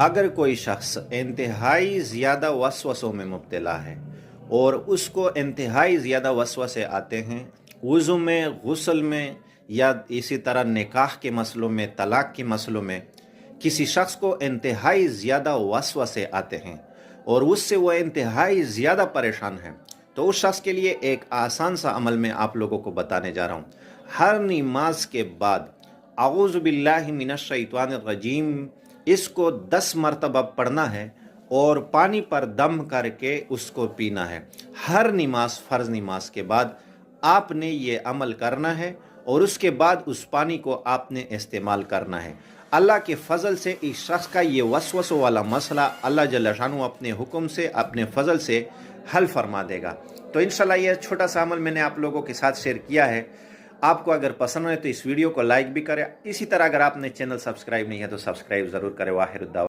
اگر کوئی شخص انتہائی زیادہ وسوسوں میں مبتلا ہے اور اس کو انتہائی زیادہ وسوسے آتے ہیں وضو میں، غسل میں، یا اسی طرح نکاح کے مسئلوں میں، طلاق کے مسئلوں میں، کسی شخص کو انتہائی زیادہ وسوسے آتے ہیں اور اس سے وہ انتہائی زیادہ پریشان ہے، تو اس شخص کے لیے ایک آسان سا عمل میں آپ لوگوں کو بتانے جا رہا ہوں۔ ہر نماز کے بعد اعوذ باللہ من الشیطان الرجیم اس کو 10 مرتبہ پڑھنا ہے اور پانی پر دم کر کے اس کو پینا ہے۔ ہر نماز، فرض نماز کے بعد آپ نے یہ عمل کرنا ہے اور اس کے بعد اس پانی کو آپ نے استعمال کرنا ہے۔ اللہ کے فضل سے اس شخص کا یہ وسوسوں والا مسئلہ اللہ جل شانہ اپنے حکم سے، اپنے فضل سے حل فرما دے گا۔ تو انشاءاللہ یہ چھوٹا سا عمل میں نے آپ لوگوں کے ساتھ شیئر کیا ہے۔ آپ کو اگر پسند ہے تو اس ویڈیو کو لائک بھی کریں۔ اسی طرح اگر آپ نے چینل سبسکرائب نہیں ہے تو سبسکرائب ضرور کریں۔ واخر الدعوات